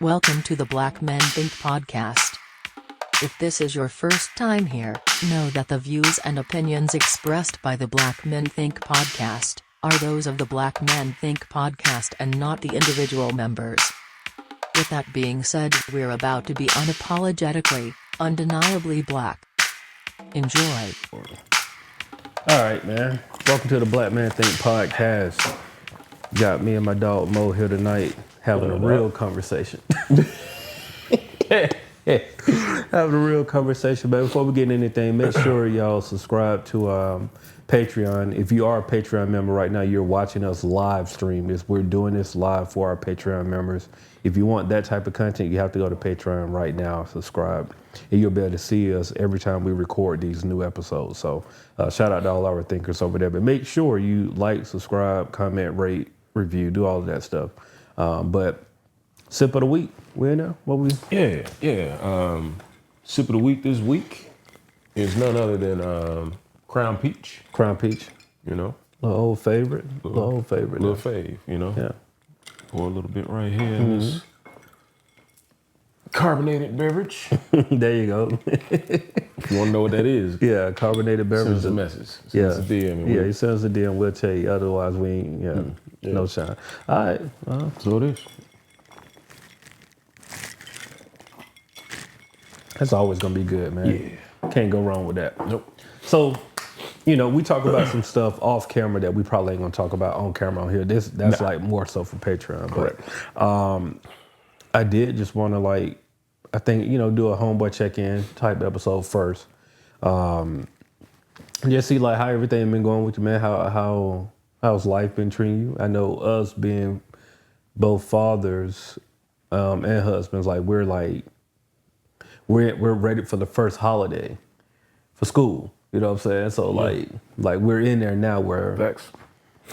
Welcome to the Black Men Think podcast. If this is your first time here, know that the views and opinions expressed by the Black Men Think podcast are those of the Black Men Think podcast and not the individual members. With that being said, we're about to be unapologetically, undeniably black. Enjoy. All right, man. Welcome to the Black Man Think podcast. Got me and my dog Mo here tonight having a real conversation. Having a real conversation. But before we get into anything, make sure y'all subscribe to Patreon. If you are a Patreon member right now, you're watching us live stream. We're doing this live for our Patreon members. If you want that type of content, you have to go to Patreon right now, subscribe, and you'll be able to see us every time we record these new episodes. So shout out to all our thinkers over there. But make sure you like, subscribe, comment, rate, review, do all of that stuff. But sip of the week, we in there? What we? Yeah. Sip of the week this week is none other than Crown Peach. Crown Peach. You know? Little old favorite. Little fave, you know? Yeah. Pour a little bit right here in this carbonated beverage. There you go. If you want to know what that is. Yeah, carbonated beverage. Send us a message. Send us a DM. Yeah, he sends us a DM, we'll tell you. Otherwise, we ain't, no shine. All right. So it is. That's always going to be good, man. Yeah. Can't go wrong with that. Nope. So, we talk about some stuff off camera that we probably ain't going to talk about on camera on here. That's like more so for Patreon. Correct. But I did just want to I think, do a homeboy check-in type episode first. Just see how everything been going with you, man. How's life been treating you? I know us being both fathers and husbands, we're ready for the first holiday for school. You know what I'm saying? So we're in there now where Facts.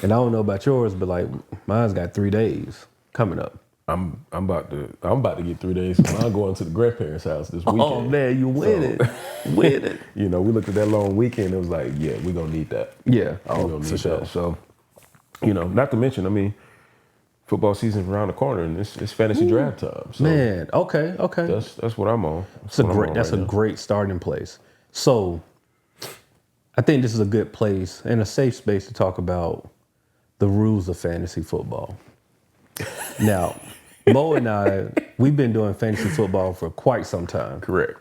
And I don't know about yours, but mine's got 3 days coming up. I'm about to get 3 days. I'm going to the grandparents' house this weekend. Oh man, you win it. Win it. We looked at that long weekend, it was we're gonna need that. Yeah. We're gonna need that. So, not to mention, football season's around the corner and it's fantasy draft time. So man, okay. That's what I'm on. That's a great starting place. So I think this is a good place and a safe space to talk about the rules of fantasy football. Now, Mo and I, we've been doing fantasy football for quite some time. Correct.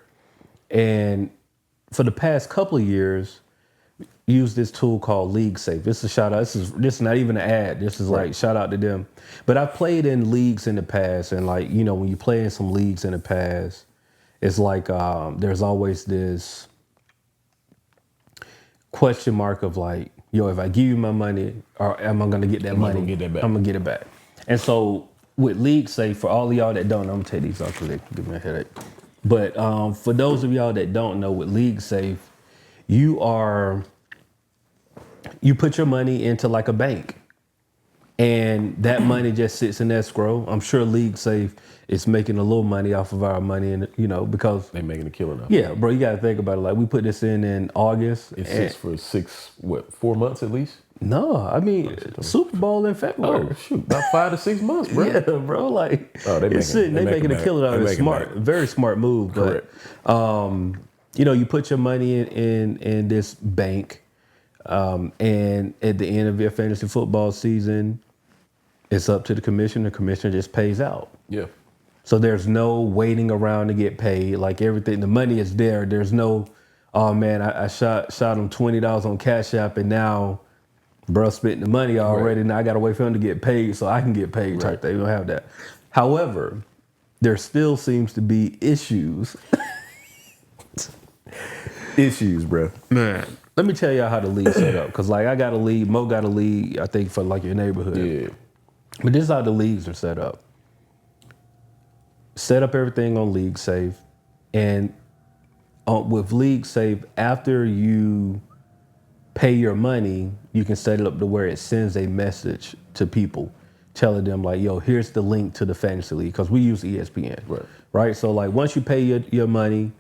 And for the past couple of years, use this tool called League Safe. This is a shout out. This is not even an ad. This is shout out to them. But I've played in leagues in the past, and when you play in some leagues in the past, it's there's always this question mark of if I give you my money, or am I gonna get that money? I'm gonna get that back. I'm gonna get it back. And so with League Safe, for all of y'all that don't know, I'm gonna take these off because they give me a headache. But for those of y'all that don't know, with League Safe, you put your money into a bank, and that money just sits in escrow. I'm sure League Safe is making a little money off of our money, and because they're making a killing out. Yeah, bro, you gotta think about it. We put this in August. It sits for 4 months at least? No, Super Bowl in February. Oh shoot, about 5 to 6 months, bro. Yeah, bro. They making a killing out of it. Smart, very smart move. Correct. But you put your money in this bank, and at the end of your fantasy football season, it's up to the commissioner. The commissioner just pays out. Yeah. So there's no waiting around to get paid. Everything, the money is there. There's no, oh man, I shot him $20 on Cash App, and now bro spent the money already. Right. Now I gotta wait for him to get paid so I can get paid type thing. We don't have that. However, there still seems to be issues. Issues, bro. Man, let me tell y'all how the league set up. Because I got a league, Mo got a league, I think for your neighborhood. Yeah. But this is how the leagues are set up. Set up everything on League Safe. And with League Safe, after you pay your money, you can set it up to where it sends a message to people telling them yo, here's the link to the fantasy league, because we use ESPN. Right? So once you pay your money,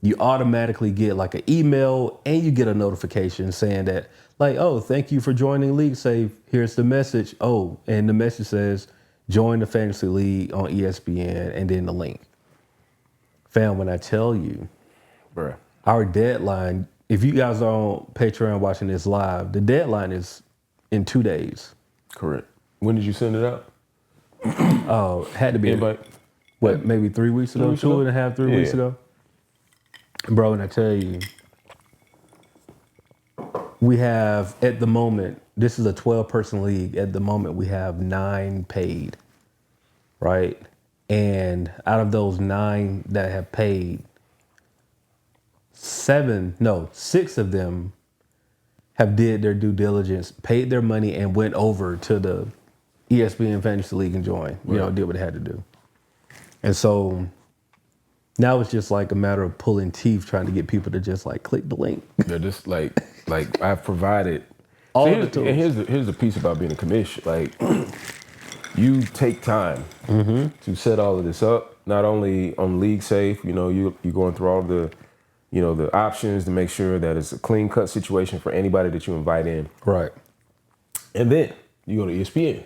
you automatically get an email and you get a notification saying that oh, thank you for joining League Safe. Here's the message. Oh, and the message says join the fantasy league on ESPN, and then the link. Fam, when I tell you, Bruh. our deadline, if you guys are on Patreon watching this live, the deadline is in 2 days. Correct. When did you send it out? Had to be, Invite? maybe 3 weeks ago? 2.5, 3 weeks ago? Bro, and I tell you, we have, at the moment, this is a 12-person league. At the moment, we have 9 paid, right? And out of those 9 that have paid, 6 of them have did their due diligence, paid their money, and went over to the ESPN Fantasy League and joined. Did what they had to do. And so now it's just like a matter of pulling teeth, trying to get people to just like click the link. They're just like I've provided All the tools. And here's the piece about being a commission. Like, you take time to set all of this up. Not only on League Safe, you're going through all the, the options to make sure that it's a clean cut situation for anybody that you invite in. Right. And then you go to ESPN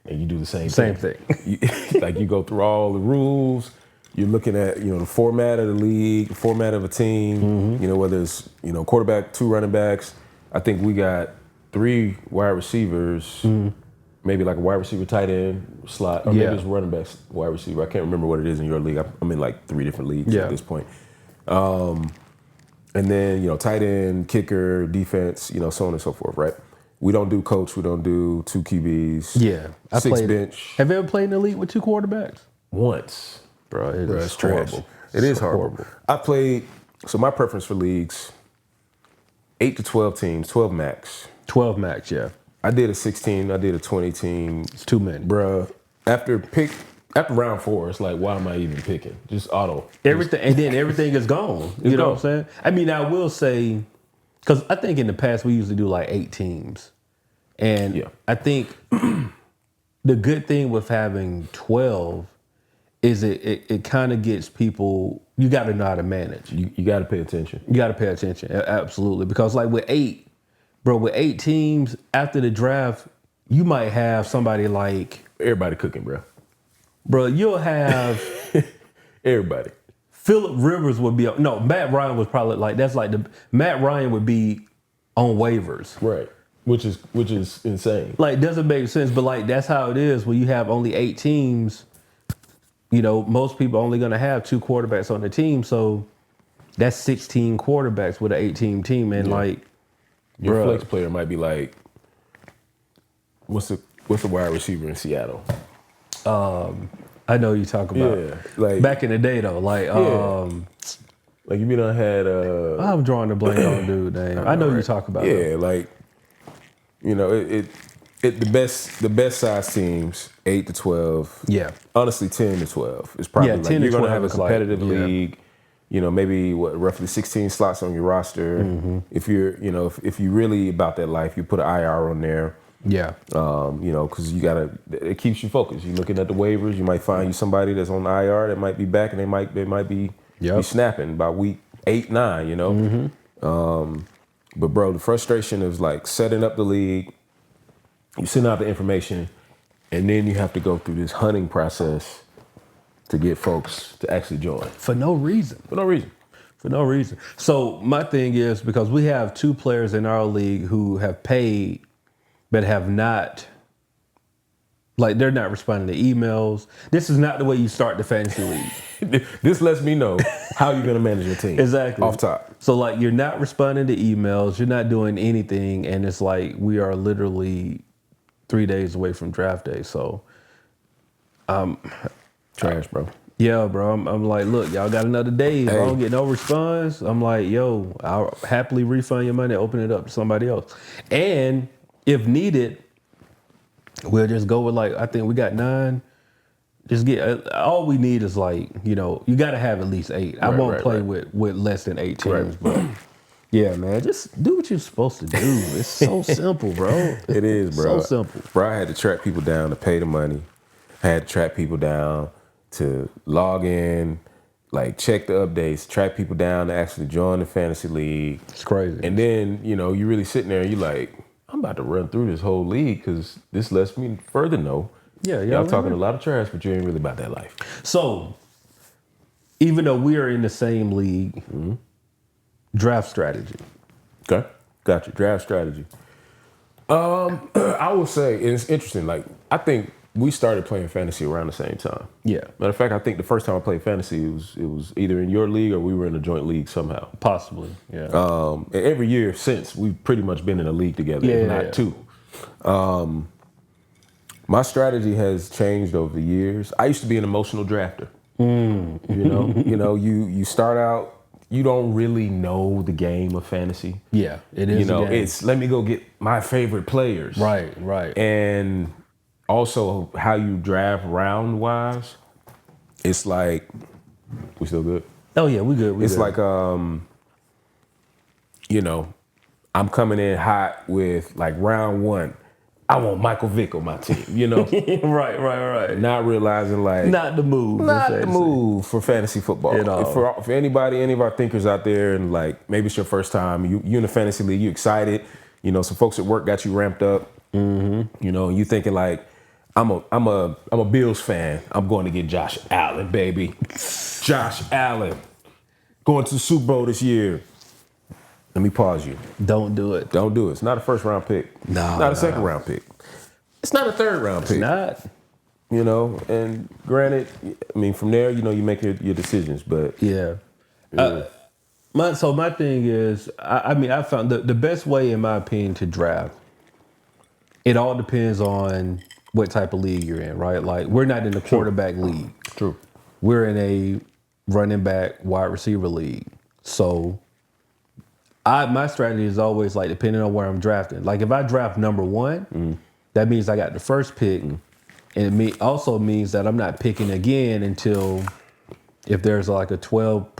and you do the same thing. You go through all the rules. You're looking at, the format of the league, the format of a team, whether it's, quarterback, 2 running backs. I think we got 3 wide receivers, maybe like a wide receiver tight end slot, or maybe it's running backs wide receiver. I can't remember what it is in your league. I'm in like 3 different leagues at this point. And then, tight end, kicker, defense, so on and so forth, right? We don't do coach. We don't do 2 QBs. Yeah. 6 bench. Have you ever played in the league with 2 quarterbacks? Once. Bro, it's horrible. It is horrible. I played, so my preference for leagues, 8 to 12 teams, 12 max. 12 max, yeah. I did a 16, I did a 20 team. It's too many. Bruh, after round 4, it's like, why am I even picking? Just auto. Everything, and then everything is gone. You know what I'm saying? I mean, I will say, because I think in the past we used to do like 8 teams. And I think the good thing with having 12 is it kind of gets people, you got to know how to manage. You got to pay attention. You got to pay attention, absolutely. Because like with 8 teams, after the draft, you might have somebody like... Everybody cooking, bro. Bro, you'll have... Everybody. Phillip Rivers would be... No, Matt Ryan was probably like... That's like Matt Ryan would be on waivers. Right. Which is insane. Like, doesn't make sense, but like that's how it is when you have only 8 teams. Most people are only going to have 2 quarterbacks on the team, so that's 16 quarterbacks with an 8-team team, and like your flex player might be like, what's the wide receiver in Seattle? I know you talk about like back in the day though, like like you done had I'm drawing the blank on dude name. I know you talk about like the best size teams 8 to 12. Yeah. Honestly, 10 to 12 is probably 10 you're to going to have a 12 is competitive like, league. Maybe roughly 16 slots on your roster. If you're, if you really about that life, you put an IR on there. Yeah. Because it keeps you focused. You're looking at the waivers. You might find you somebody that's on the IR that might be back, and they might be snapping by week 8, 9. But bro, the frustration is like setting up the league. You send out the information, and then you have to go through this hunting process to get folks to actually join. For no reason. For no reason. So my thing is, because we have 2 players in our league who have paid but have not, like they're not responding to emails. This is not the way you start the fantasy league. This lets me know how you're going to manage your team. Exactly. Off top. So like you're not responding to emails, you're not doing anything, and it's like we are literally 3 days away from draft day. So trash, bro. Yeah, bro. I'm like, look, y'all got another day. If I don't get no response, I'm like, yo, I'll happily refund your money, open it up to somebody else. And if needed, we'll just go with like, I think we got 9. Just get, all we need is like, you got to have at least 8. I won't play with less than 8 teams, but yeah, man, just do what you're supposed to do. It's so simple, bro. It is, bro. So simple. Bro, I had to track people down to pay the money. I had to track people down to log in, like check the updates, track people down to actually join the fantasy league. It's crazy. And then, you're really sitting there and you're like, I'm about to run through this whole league because this lets me further know Yeah, y'all talking a lot of trash, but you ain't really about that life. So, even though we are in the same league, draft strategy. Okay, got you. Draft strategy. I would say it's interesting. Like, I think we started playing fantasy around the same time. Yeah, Matter of fact, I think the first time I played fantasy, it was either in your league or we were in a joint league somehow. possibly. Yeah. And every year since, we've pretty much been in a league together, if not two. My strategy has changed over the years. I used to be an emotional drafter. You start out, you don't really know the game of fantasy. Yeah, it is. It's let me go get my favorite players. Right. And also how you draft round wise, it's like, we still good? Oh yeah, we good. It's like I'm coming in hot with like round one. I want Michael Vick on my team, right. Not realizing like Not the move. not the move for fantasy football. At all. For anybody, any of our thinkers out there, and like maybe it's your first time, you in a fantasy league, you excited, some folks at work got you ramped up, you thinking like, I'm a Bills fan. I'm going to get Josh Allen, baby. Josh Allen going to the Super Bowl this year. Let me pause you. Don't do it. Don't do it. It's not a first round pick. No, Not a second round pick. It's not a third round pick. Not. And granted, I mean, from there, you make your decisions, but Yeah. My thing is, I found the best way, in my opinion, to draft, it all depends on what type of league you're in, right? Like, we're not in a quarterback league. True. We're in a running back, wide receiver league. So my strategy is always like, depending on where I'm drafting. Like, if I draft number one, that means I got the first pick. And it also means that I'm not picking again until, if there's like a 12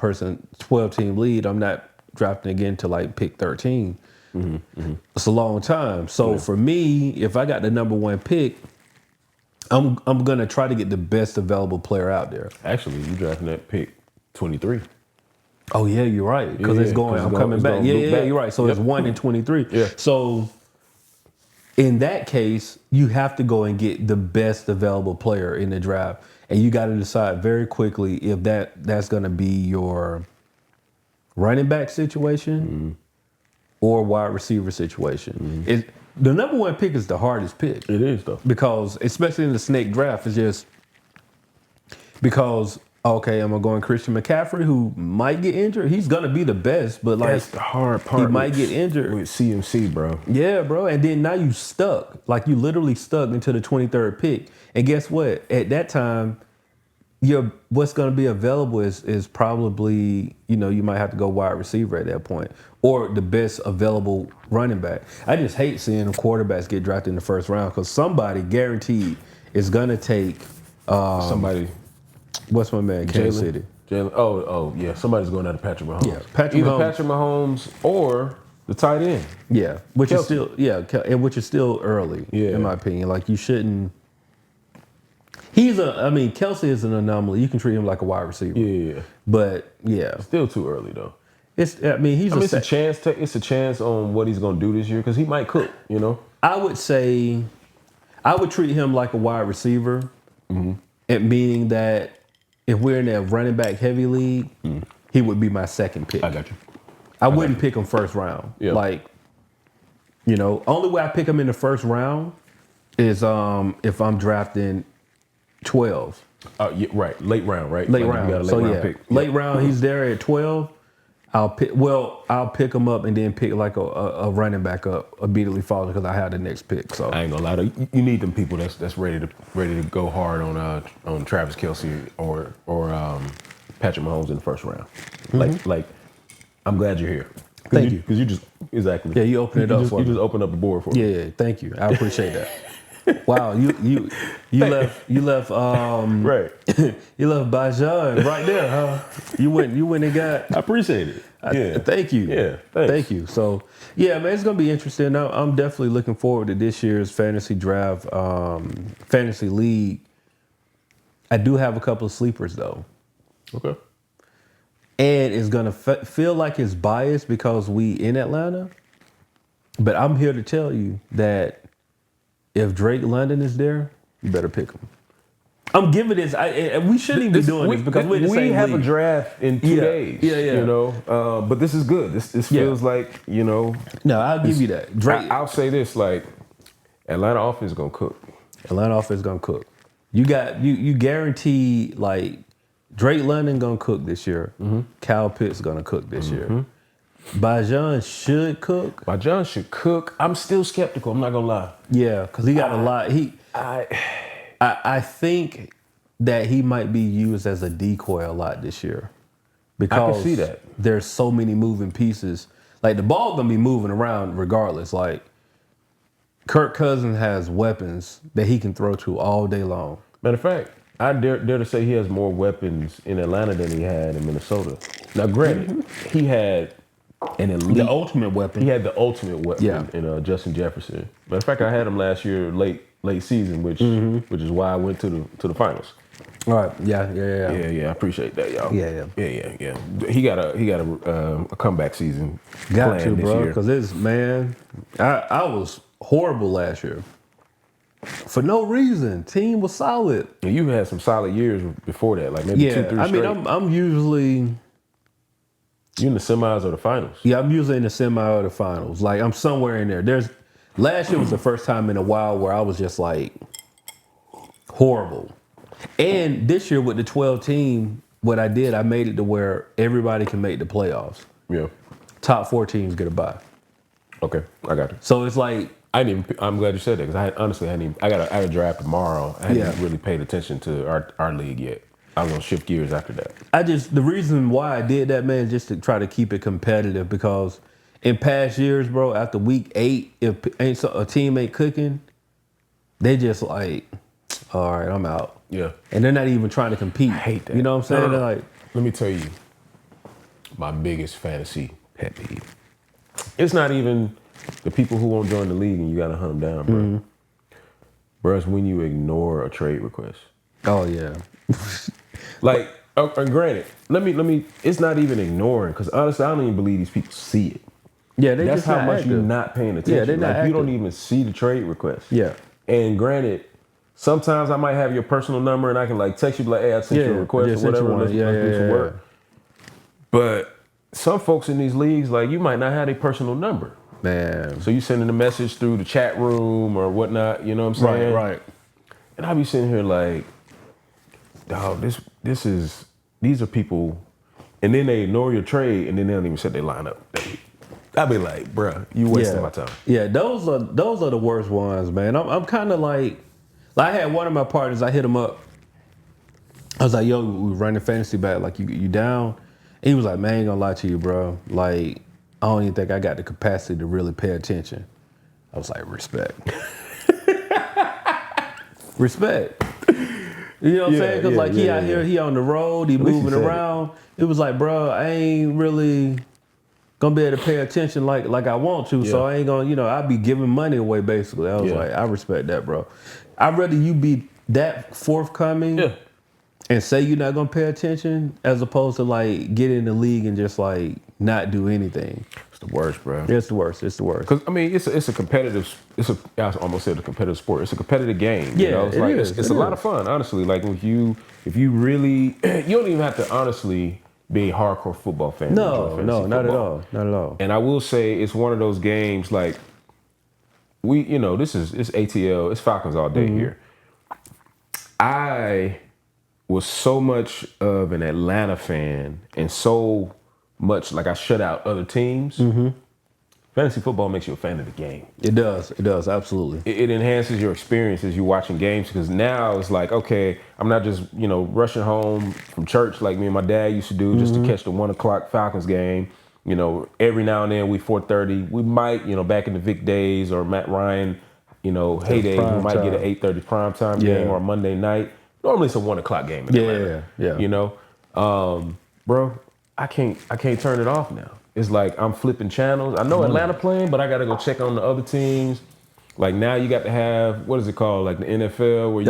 team lead, I'm not drafting again to like pick 13. It's a long time. So for me, if I got the number one pick, I'm gonna try to get the best available player out there. Actually, you drafting that pick 23. Oh yeah, you're right. Because I'm coming back. Yeah, you're right. So it's 1 and 23. Yeah. So in that case, you have to go and get the best available player in the draft. And you got to decide very quickly if that's going to be your running back situation or wide receiver situation. The number one pick is the hardest pick. It is, though. Because, especially in the snake draft, it's just because, okay, I'm going Christian McCaffrey, who might get injured. He's going to be the best, but like, That's the hard part. He might get injured. With CMC, bro. Yeah, bro. And then now you stuck. Like, you literally stuck into the 23rd pick. And guess what? At that time, what's going to be available is probably, you might have to go wide receiver at that point, or the best available running back. I just hate seeing quarterbacks get drafted in the first round, because somebody guaranteed is going to take Somebody. What's my man? Kansas City. Jalen. Oh, yeah. Somebody's going out of Patrick Mahomes. Yeah, Patrick Mahomes or the tight end. Yeah, which Kelsey. is still early. Yeah. In my opinion, like, you shouldn't. Kelsey is an anomaly. You can treat him like a wide receiver. Yeah. But yeah, Still too early though. it's a chance. It's a chance on what he's going to do this year, because he might cook. I would say I would treat him like a wide receiver, meaning that if we're in a running back heavy league, he would be my second pick. I got you. I wouldn't pick him first round. Yeah. Like, only way I pick him in the first round is if I'm drafting 12. Yeah, right. Late round, right? Late Like, round. You got a late So round yeah, pick. late round. He's there at 12. I'll pick him up and then pick like a running back up immediately following, because I have the next pick. So I ain't gonna lie to you. You need them people that's ready to go hard on Travis Kelce or Patrick Mahomes in the first round. Like I'm glad you're here. Thank you. Because you just exactly. Yeah, you opened it up for me. You just opened up the board for me. Yeah, thank you. I appreciate that. Wow, you left Right. you left Bajan right there, huh? You went and got. I appreciate it. Yeah. Thank you. Yeah. Thanks. Thank you. So yeah, man, it's gonna be interesting. I'm definitely looking forward to this year's fantasy draft, fantasy league. I do have a couple of sleepers though. Okay. And it's gonna feel like it's biased because we in Atlanta, but I'm here to tell you that if Drake London is there, You better pick them. I'm giving this. We shouldn't even be doing this because we're the same we have league. a draft in 2 days. Yeah. You know, but this is good. This feels like, you know. No, I'll give you that. Drake. I'll say this: like, Atlanta offense is gonna cook. Atlanta offense gonna cook. You got you guaranteed like Drake London gonna cook this year. Kyle Pitts gonna cook this year. Bajan should cook. Bajan should cook. I'm still skeptical. I'm not gonna lie. Yeah, because he got a lot. I think that he might be used as a decoy a lot this year because I can see that. There's so many moving pieces. Like the ball gonna be moving around regardless. Like Kirk Cousins has weapons that he can throw to all day long. Matter of fact, I dare to say he has more weapons in Atlanta than he had in Minnesota. Now, granted, he had an elite, The ultimate weapon. he had the ultimate weapon Yeah. in Justin Jefferson. Matter of fact, I had him last year late season, which is why I went to the finals. All right. Yeah. Yeah, I appreciate that, y'all. Yeah. He got a comeback season Got planned to, this bro. year. Because it's, man, I was horrible last year. For no reason. Team was solid. And you had some solid years before that, like maybe 2-3 I straight. mean, I'm usually, You in the semis or the finals? I'm usually in the semi or the finals. Like, I'm somewhere in there. Last year was the first time in a while where I was just like horrible. And this year with the 12 team, what I did, I made it to where everybody can make the playoffs. Yeah. Top 4 teams get a bye. Okay, I got you. So it's like, I'm glad you said that because I got a draft tomorrow. I hadn't really paid attention to our league yet. I was gonna shift gears after that. the reason why I did that, man, just to try to keep it competitive because in past years, bro, after week 8, if a team ain't cooking, they just like, all right, I'm out. Yeah. And they're not even trying to compete. I hate that. You know what I'm saying? They're like, Let me tell you, my biggest fantasy pet peeve. It's not even the people who won't join the league and you gotta hunt them down, bro. Bro, it's when you ignore a trade request. oh yeah. Like, and granted, let me. It's not even ignoring because honestly, I don't even believe these people see it. Yeah, they That's just how not much active. you're not paying attention. Yeah, they're not like, you don't active. even see the trade request. Yeah. And granted, sometimes I might have your personal number and I can like text you like, hey, I sent you a request or sent you whatever. one. Let's do some work. But some folks in these leagues, like you might not have a personal number. Man. So you sending a message through the chat room or whatnot, you know what I'm saying? Right. And I be sitting here like, dog, these are people, and then they ignore your trade and then they don't even set their lineup. I be like, bruh, you wasting my time. Yeah, those are the worst ones, man. I'm kind of like I had one of my partners, I hit him up. I was like, yo, we running fantasy back, like you down? And he was like, man, I ain't gonna lie to you, bro. Like, I don't even think I got the capacity to really pay attention. I was like, respect. Respect. You know what I'm saying? Because he out here, he on the road, he moving around. It was like, bro, I ain't really gonna be able to pay attention like I want to. So I ain't gonna, I'll be giving money away basically. I was like, I respect that, bro. I'd rather you be that forthcoming and say you're not gonna pay attention as opposed to like get in the league and just like not do anything. It's the worst, bro. It's the worst. Because I mean, it's a competitive. I almost said a competitive sport. It's a competitive game. Yeah, you know? It's a it lot is. of fun, honestly. Like if you really, you don't even have to honestly be a hardcore football fan. No, not at all. Not at all. And I will say it's one of those games like it's ATL, it's Falcons all day here. I was so much of an Atlanta fan and so much like I shut out other teams. Fantasy football makes you a fan of the game. It does, absolutely. It enhances your experience as you're watching games because now it's like, okay, I'm not just, rushing home from church like me and my dad used to do just to catch the 1 o'clock Falcons game. Every now and then we 4:30. We might, back in the Vic days or Matt Ryan, heydays, we might get an 8:30 primetime game or a Monday night. Normally it's a 1 o'clock game in Atlanta. Yeah. Bro, I can't turn it off now. It's like I'm flipping channels. I know Atlanta playing, but I got to go check on the other teams. Like now you got to have, what is it called? Like the NFL where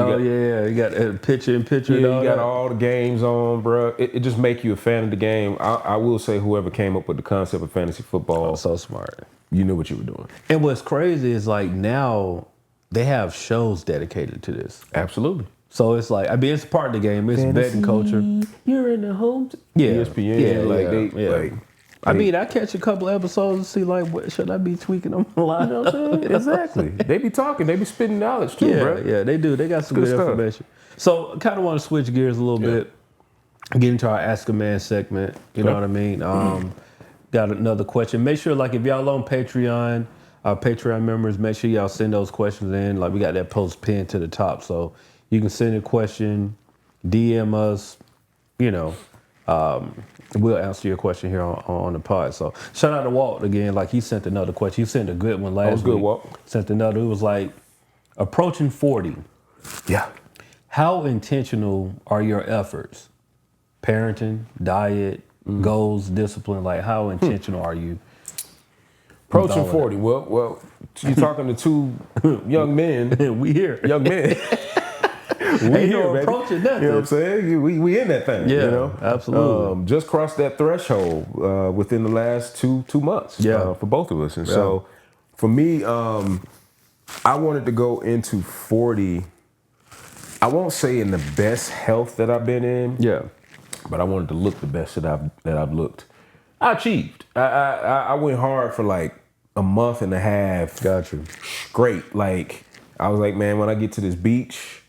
you got a picture in picture. Yeah, you got all the games on, bro. It just make you a fan of the game. I will say whoever came up with the concept of fantasy football. So smart. You knew what you were doing. And what's crazy is like now they have shows dedicated to this. Absolutely. So it's like, I mean, it's part of the game. It's betting culture. You're in the home. Yeah. ESPN. I mean, I catch a couple episodes and see like, what should I be tweaking on the line? You know what I'm saying? Exactly. They be talking. They be spitting knowledge too, bro. Yeah, they do. They got some good stuff. information. So I kind of want to switch gears a little bit, get into our Ask a Man segment. You know what I mean? Got another question. Make sure, like, if y'all on Patreon, our Patreon members, make sure y'all send those questions in. Like, we got that post pinned to the top. So you can send a question, DM us, you know. We'll answer your question here on the pod. So shout out to Walt again. Like, he sent another question. He sent a good one last week. That was good, Walt. Sent another. It was like, approaching 40. Yeah. How intentional are your efforts? Parenting, diet, goals, discipline. Like, how intentional are you? Approaching 40. Well, you're talking to two young men. We here. Young men. We Ain't here, no baby. approaching nothing. You know what I'm saying? We in that thing. Yeah, you know? absolutely. Just crossed that threshold within the last two months. Yeah. For both of us. And so for me, I wanted to go into 40. I won't say in the best health that I've been in. Yeah. But I wanted to look the best that I've looked. I achieved. I went hard for like a month and a half. Got you. Straight. Like, I was like, man, when I get to this beach,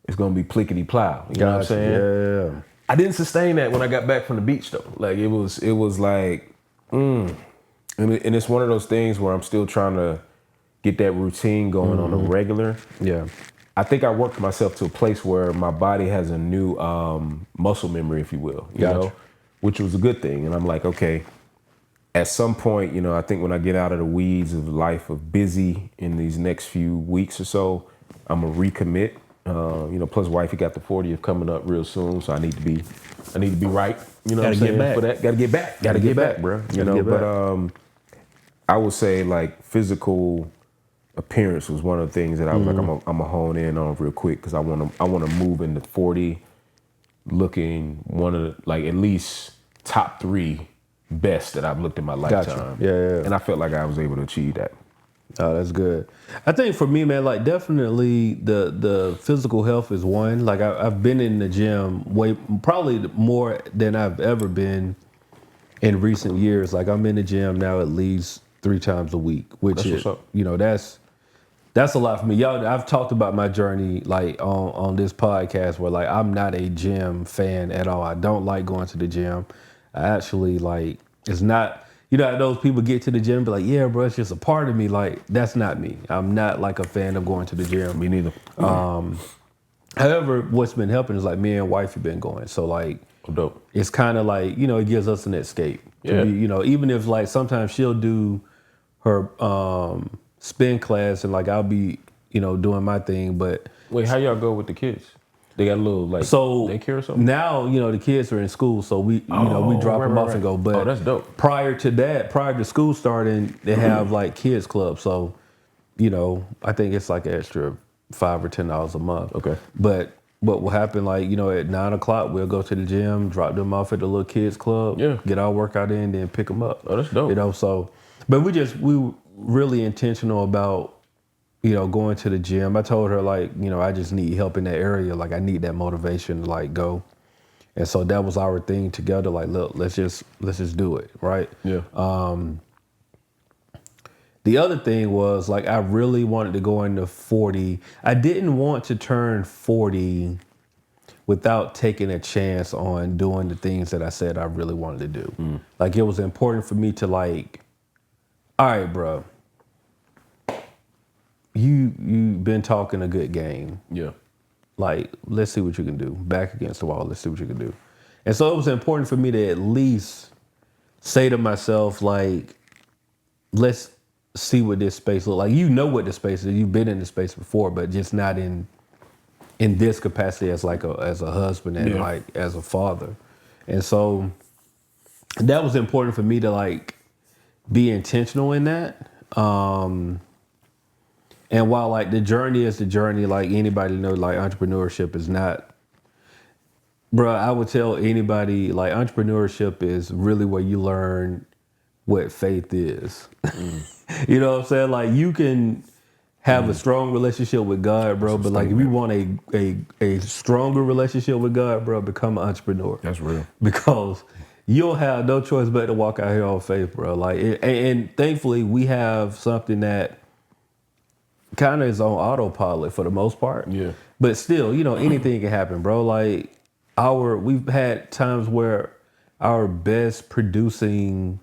it's gonna be plickety plow. You know what I'm saying? Yeah. I didn't sustain that when I got back from the beach though. Like, it was like, and it's one of those things where I'm still trying to get that routine going on a regular. Yeah. I think I worked myself to a place where my body has a new muscle memory, if you will, you know, which was a good thing. And I'm like, okay, at some point, you know, I think when I get out of the weeds of life of busy in these next few weeks or so, I'm gonna recommit. You know, plus wifey got the 40th coming up real soon, so I need to be right. You know what I'm saying? For that, gotta get back. Gotta get back, bro. You know, but I would say like physical appearance was one of the things that I was like, I'm gonna hone in on real quick because I want to move into 40 looking one of the, like, at least top 3 best that I've looked in my lifetime. Yeah. And I felt like I was able to achieve that. Oh, that's good. I think for me, man, like, definitely the physical health is one. Like, I've been in the gym probably more than I've ever been in recent years. Like, I'm in the gym now at least 3 times a week, which is, you know, that's a lot for me. Y'all, I've talked about my journey, like, on this podcast where, like, I'm not a gym fan at all. I don't like going to the gym. I actually, like, it's not, you know, those people get to the gym and be like, yeah, bro, it's just a part of me. Like, that's not me. I'm not, like, a fan of going to the gym. Me neither. However, what's been helping is, like, me and wife have been going. So, like, dope. It's kind of like, you know, it gives us an escape. Yeah. You know, even if, like, sometimes she'll do her spin class and, like, I'll be, you know, doing my thing. But wait, how y'all go with the kids? They got a little, like, daycare or something? Now, you know, the kids are in school, so we, you know, we drop them off and go. But that's dope. Prior to school starting, they have, like, kids club. So, you know, I think it's like an extra $5 or $10 a month. Okay. But what will happen, like, you know, at 9 o'clock, we'll go to the gym, drop them off at the little kids club, get our workout in, then pick them up. Oh, that's dope. You know, so, but we really intentional about, you know, going to the gym. I told her, like, you know, I just need help in that area. Like, I need that motivation to, like, go. And so that was our thing together. Like, look, let's just do it, right? Yeah. The other thing was, like, I really wanted to go into 40. I didn't want to turn 40 without taking a chance on doing the things that I said I really wanted to do. Like, it was important for me to, like, all right, bro, you've been talking a good game. Yeah. Like, let's see what you can do. Back against the wall, let's see what you can do. And so it was important for me to at least say to myself, like, let's see what this space looks like. You know what the space is. You've been in the space before, but just not in this capacity as, like, as a husband and like as a father. And so that was important for me to, like, be intentional in that. And while, like, the journey is the journey, like, anybody knows, like, entrepreneurship is not, bro, I would tell anybody, like, entrepreneurship is really where you learn what faith is. You know what I'm saying? Like, you can have a strong relationship with God, bro. But like, if you want a stronger relationship with God, bro, become an entrepreneur. That's real. Because you'll have no choice but to walk out here on faith, bro. Like, and thankfully, we have something that kind of is on autopilot for the most part. Yeah. But still, you know, anything can happen, bro. Like, we've had times where our best producing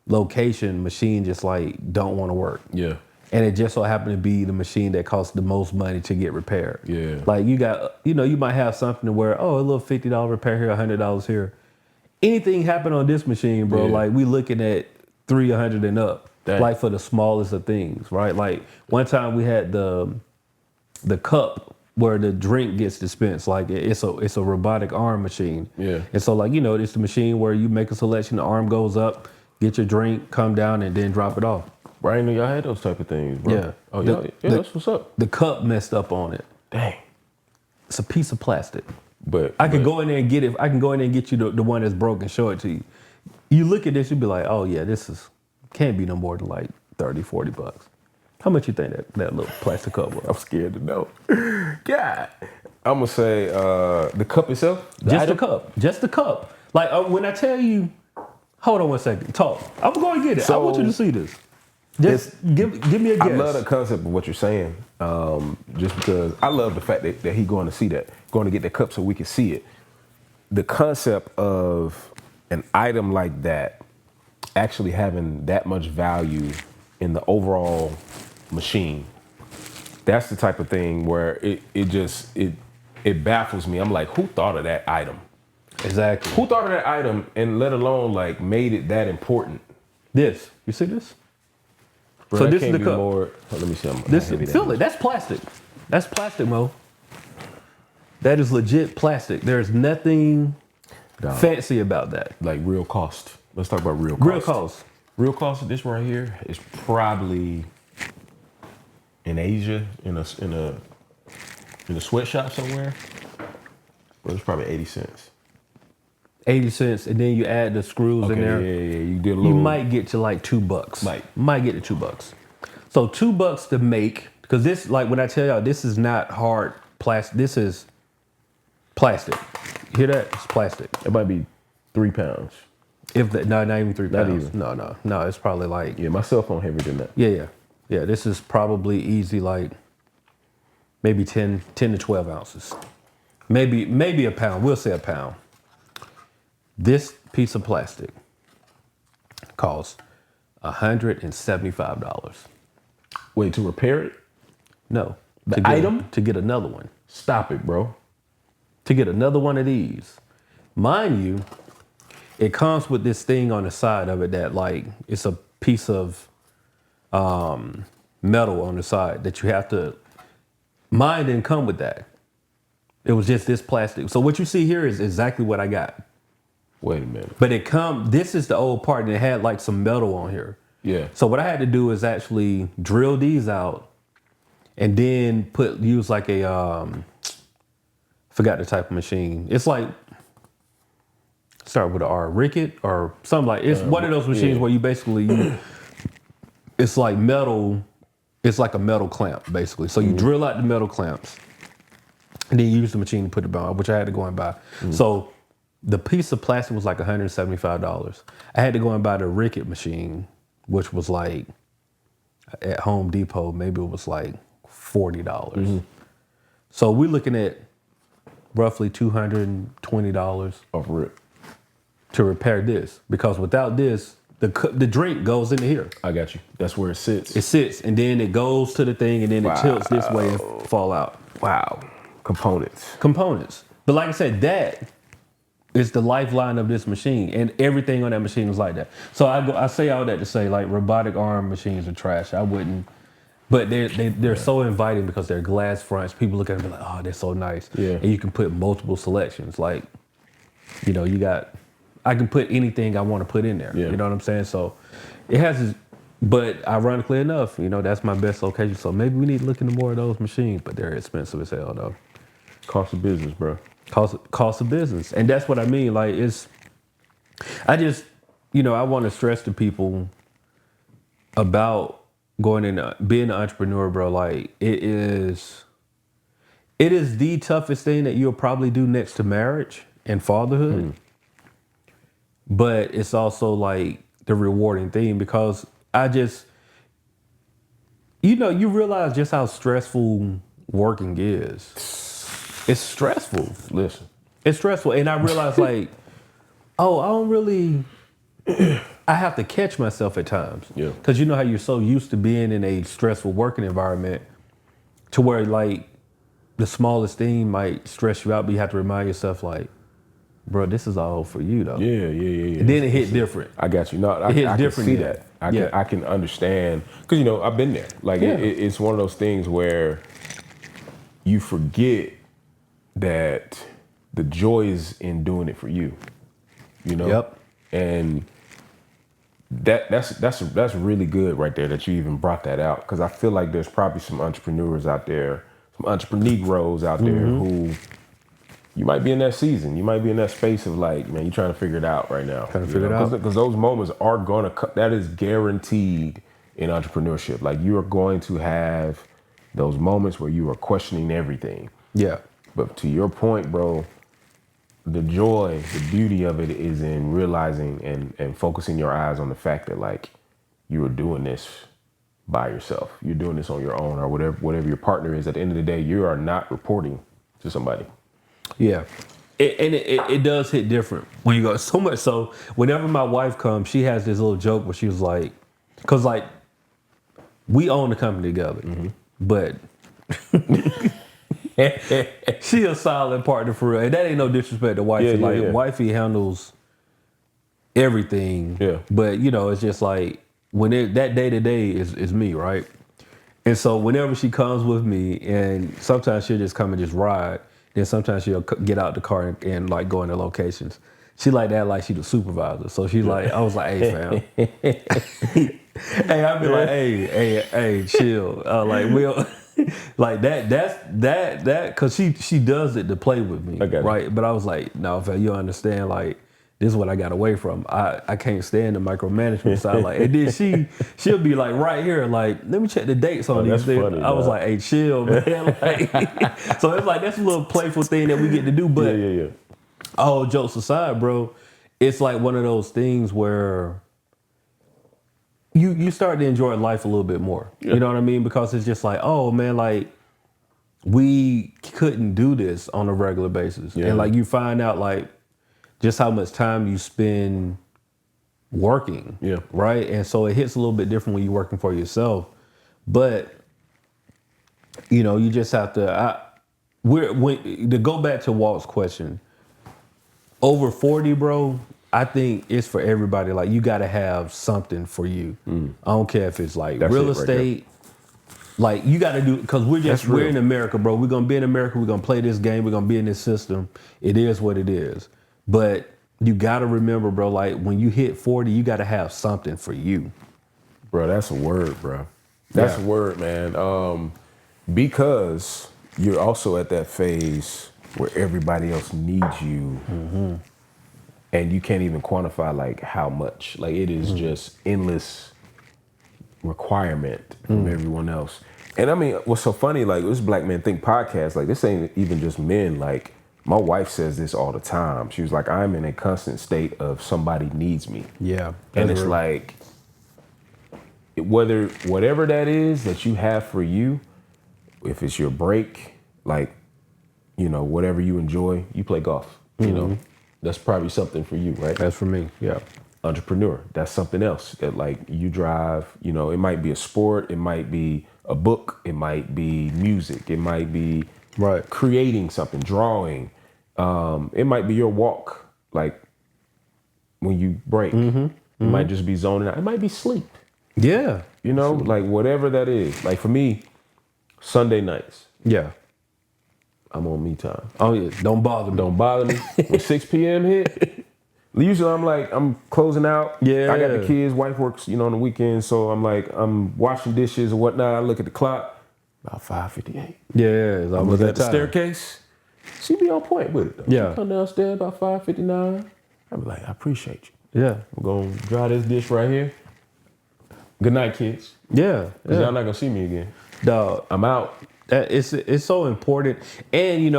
location machine just like don't want to work. Yeah. And it just so happened to be the machine that costs the most money to get repaired. Yeah. Like, you got, you know, you might have something where, oh, a little $50 repair here, $100 here. Anything happen on this machine, bro, like, we looking at $300 and up. Dang. Like, for the smallest of things, right? Like, one time we had the cup where the drink gets dispensed. Like, it's a robotic arm machine. Yeah. And so, like, you know, it's the machine where you make a selection, the arm goes up, get your drink, come down, and then drop it off. Right, I didn't know y'all had those type of things, bro. Yeah. Oh, yeah, that's what's up. The cup messed up on it. Dang. It's a piece of plastic. But I could go in there and get it. I can go in there and get you the one that's broken, show it to you. You look at this, you'll be like, oh yeah, can't be no more than like $30-$40. How much you think that little plastic cup was? I'm scared to know. God. I'm gonna say the cup itself. Just the cup. Like, when I tell you, hold on one second, talk. I'm going to get it. I want you to see this. Just give me a guess. I love the concept of what you're saying, just because I love the fact that he's going to see that, going to get the cup so we can see it. The concept of an item like that actually having that much value in the overall machine, that's the type of thing where it baffles me. I'm like, who thought of that item? Exactly. Who thought of that item and let alone like made it that important? This. You see this? Bro, so this is the cup. Let me see. Feel it. That's plastic. That's plastic, Mo. That is legit plastic. There's nothing fancy about that. Like real cost. Let's talk about real cost. Real cost. Real cost of this right here is probably in Asia in a sweatshop somewhere. But it's probably 80 cents. 80 cents, and then you add the screws in there. Yeah. You did a little. You might get to like $2. Might get to $2. So $2 to make, because this, like when I tell y'all, this is not hard plastic. This is plastic. You hear that? It's plastic. It might be 3 pounds. If that, no, not even 3 Not pounds. even. No. It's probably like. Yeah, my cell phone heavier than that. Yeah. This is probably easy, like maybe 10 to 12 ounces. Maybe a pound. We'll say a pound. This piece of plastic costs $175. Wait, to repair it? No. The item? To get another one. Stop it, bro. To get another one of these. Mind you, it comes with this thing on the side of it that like, it's a piece of metal on the side that you have to, mine didn't come with that. It was just this plastic. So what you see here is exactly what I got. Wait a minute. But this is the old part, and it had like some metal on here. Yeah. So what I had to do is actually drill these out and then use like a, forgot the type of machine. It's like, start with an R, Ricket or something like, it's one of those machines where you basically, it's like metal, it's like a metal clamp basically. So you drill out the metal clamps and then you use the machine to put it on, which I had to go and buy. So the piece of plastic was like $175. I had to go and buy the Ricket machine, which was like at Home Depot, maybe it was like $40. So we're looking at roughly $220 Off rip. to repair this, because without this, the drink goes into here. I got you. That's where it sits. It sits, and then it goes to the thing, and then it tilts this way and fall out. Wow. Components. But like I said, that is the lifeline of this machine, and everything on that machine is like that. So I say all that to say, like, robotic arm machines are trash. I wouldn't, but they're so inviting because they're glass fronts. People look at them and be like, oh, they're so nice. Yeah. And you can put multiple selections. Like, you know, I can put anything I want to put in there. Yeah. You know what I'm saying? So it has, but ironically enough, you know, that's my best location. So maybe we need to look into more of those machines, but they're expensive as hell though. Cost of business, bro. Cost of business. And that's what I mean. Like, I want to stress to people about going in, being an entrepreneur, bro, like it is the toughest thing that you'll probably do next to marriage and fatherhood. But it's also like the rewarding thing because you realize just how stressful working is. It's stressful. Listen. It's stressful. And I realized like, oh, I have to catch myself at times. Yeah. Because you know how you're so used to being in a stressful working environment to where like the smallest thing might stress you out, but you have to remind yourself like, bro, this is all for you though. Yeah. And then it hit different. I got you. No, I hits can different see then. that. I can understand because I've been there. Like it's one of those things where you forget that the joy is in doing it for you. Yep. And that's really good right there that you even brought that out because I feel like there's probably some entrepreneurs out there, some entrepreneurs out there who you might be in that season, you might be in that space of like, man, you're trying to figure it out right now. Trying to figure it out because those moments are gonna that is guaranteed in entrepreneurship. Like you are going to have those moments where you are questioning everything. Yeah. But to your point, bro, the joy, the beauty of it is in realizing and focusing your eyes on the fact that like you are doing this by yourself. You're doing this on your own or whatever your partner is. At the end of the day, you are not reporting to somebody. Yeah. It does hit different when you go so much so whenever my wife comes, she has this little joke where she was like, because like we own the company together, but she a solid partner for real. And that ain't no disrespect to wifey. Wifey handles everything. Yeah. But it's just like that day to day is me, right? And so whenever she comes with me, and sometimes she'll just come and just ride. Then sometimes she'll get out the car and like go into locations. She like that, like she the supervisor. So she's like, I was like, hey fam, hey, I'd be like, hey, chill. Like we'll. Like that because she does it to play with me, right? But I was like, no, fam, you understand, like this is what I got away from. I can't stand the micromanagement side. Like, and then she'll be like right here, like let me check the dates on these things. Funny, I was like, hey, chill, man. Like, so it's like that's a little playful thing that we get to do. But all jokes aside, bro, it's like one of those things where you start to enjoy life a little bit more. You know what I mean? Because it's just like, oh man, like we couldn't do this on a regular basis. And like you find out like just how much time you spend working. Yeah. Right? And so it hits a little bit different when you're working for yourself. But you just have to to go back to Walt's question, over 40, bro, I think it's for everybody. Like you got to have something for you. I don't care if it's like real estate. Like you got to do, because we're in America, bro. We're gonna be in America. We're gonna play this game. We're gonna be in this system. It is what it is. But you got to remember, bro. Like when you hit 40, you got to have something for you. Bro, that's a word, bro. That's a word, man. Because you're also at that phase where everybody else needs you. And you can't even quantify like how much. Like it is just endless requirement from everyone else. And I mean, what's so funny, like this Black Men Think podcast, like this ain't even just men. Like my wife says this all the time. She was like, I'm in a constant state of somebody needs me. Yeah. And it's like, whatever that is that you have for you, if it's your break, like, whatever you enjoy, you play golf, that's probably something for you, right? That's for me. Yeah. Entrepreneur, that's something else that like you drive, it might be a sport, it might be a book, it might be music, it might be creating something, drawing, it might be your walk, like when you break, it might just be zoning out, it might be sleep. Yeah. Like whatever that is. Like for me, Sunday nights. Yeah. I'm on me time. Oh yeah, don't bother me. Don't bother me. When 6 p.m. hit, usually I'm closing out. Yeah. I got the kids, wife works, on the weekends, so I'm washing dishes and whatnot. I look at the clock, about 5:58. Yeah, it's I'm looking at the staircase. She be on point with it, though. Yeah. She come downstairs about 5:59. I be like, I appreciate you. Yeah. I'm gonna dry this dish right here. Good night, kids. Yeah. Because y'all not gonna see me again. Dog, I'm out. it's so important. And you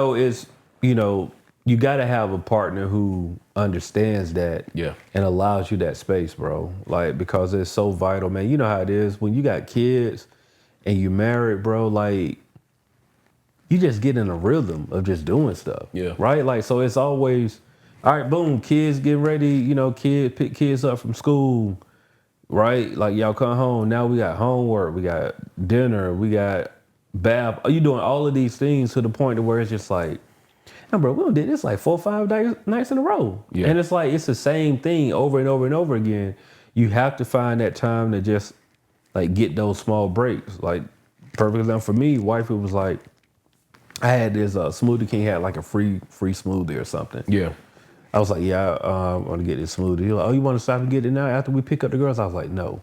got to have a partner who understands that and allows you that space, bro. Like, because it's so vital, man. You know how it is when you got kids and you married, bro. Like, you just get in a rhythm of just doing stuff. Yeah. Right? Like, so it's always, all right, boom, kids get ready, pick kids up from school, right? Like, y'all come home, now we got homework, we got dinner, we got bath. You doing all of these things to the point to where it's just like, no, bro, we did this like 4 or 5 nights in a row. Yeah. And it's like, it's the same thing over and over and over again. You have to find that time to just like get those small breaks. Like, perfect example for me, wife, it was like, I had this Smoothie King had like a free smoothie or something. Yeah. I was like, yeah, I want to get this smoothie. He was like, oh, you want to stop and get it now after we pick up the girls? I was like, no,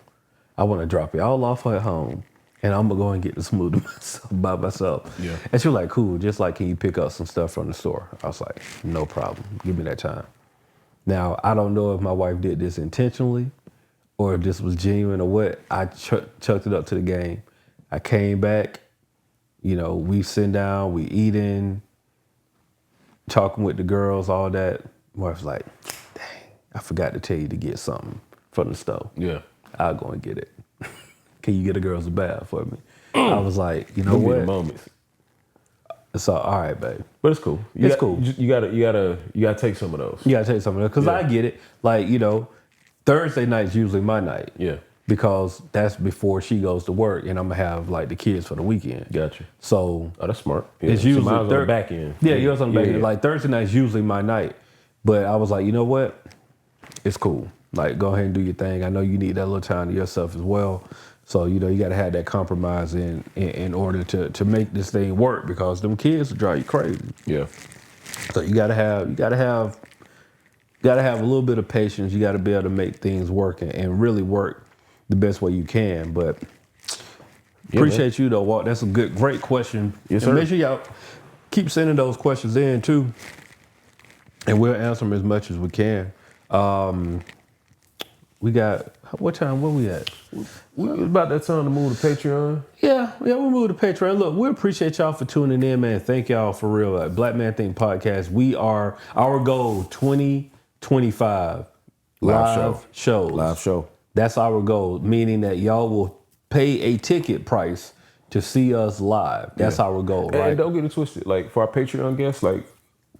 I want to drop it all off at home and I'm going to go and get the smoothie by myself. Yeah. And she was like, cool, just like, can you pick up some stuff from the store? I was like, no problem. Give me that time. Now, I don't know if my wife did this intentionally or if this was genuine or what. I chucked it up to the game. I came back. We sitting down, we eating, talking with the girls, all that. My wife's like, dang, I forgot to tell you to get something from the store. Yeah. I'll go and get it. Can you get the girls a bath for me? I was like, you know Those be what? the moments. So, all right, babe. But it's cool. Cool. You gotta take some of those. You gotta take some of that, because I get it. Like, Thursday night's usually my night. Yeah. Because that's before she goes to work, and I'm gonna have like the kids for the weekend. Gotcha. So that's smart. Yeah. it's usually on the back end. Yeah, yours on the back end. Yeah. Like Thursday night's usually my night, but I was like, you know what? It's cool. Like, go ahead and do your thing. I know you need that little time to yourself as well. So you got to have that compromise in order to make this thing work, because them kids will drive you crazy. Yeah. So you got to have a little bit of patience. You got to be able to make things work and really work the best way you can. But appreciate you though, Walt. That's a great question. Yes, and sir. make sure y'all keep sending those questions in too, and we'll answer them as much as we can. We got, what time? Where we at? It's about that time to move to Patreon. Yeah, we moved to Patreon. Look, we appreciate y'all for tuning in, man. Thank y'all for real. Black Man Think Podcast. We are, our goal 2025 live shows. Live show. That's our goal, meaning that y'all will pay a ticket price to see us live. That's our goal, right? And don't get it twisted. Like, for our Patreon guests, like,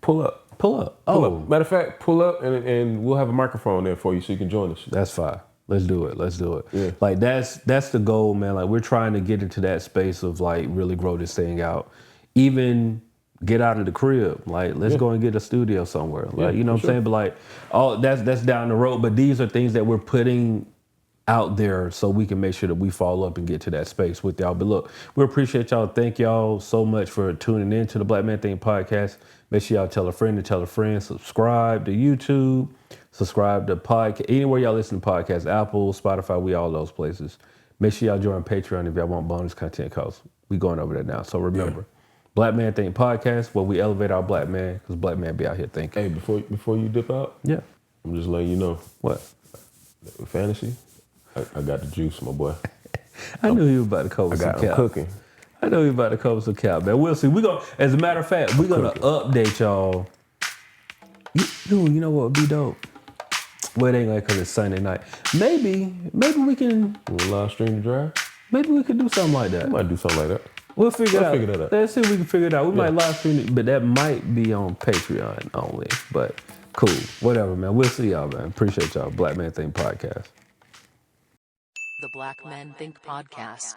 pull up. Pull up. Pull up. Matter of fact, pull up and we'll have a microphone there for you so you can join us. That's fine. Let's do it. Yeah. Like, that's the goal, man. Like, we're trying to get into that space of like really grow this thing out. Even get out of the crib. Like, let's go and get a studio somewhere. Like, you know what I'm saying? But like, all that's down the road. But these are things that we're putting out there so we can make sure that we follow up and get to that space with y'all. But look, we appreciate y'all. Thank y'all so much for tuning in to the Black Man Think Podcast. Make sure y'all tell a friend to tell a friend. Subscribe to YouTube. Subscribe to podcast. Anywhere y'all listen to podcasts, Apple, Spotify, we all those places. Make sure y'all join Patreon if y'all want bonus content, because we going over there now. So remember, Black Man Think Podcast, where we elevate our black man, because black man be out here thinking. Hey, before you dip out, I'm just letting you know. What? Fantasy, I got the juice, my boy. I knew he was about to cover some cap. I'm cooking. I know he was about to cover some cap, man. We'll see. As a matter of fact, we're gonna update y'all. You know what would be dope? Well, it ain't like, because it's Sunday night. Maybe we can. We'll live stream the drive. Maybe we could do something like that. We might do something like that. We'll figure it out. Figure that out. Let's see if we can figure it out. We might live stream it, but that might be on Patreon only. But cool. Whatever, man. We'll see y'all, man. Appreciate y'all. Black Man Think Podcast. The Black Men Think Podcast.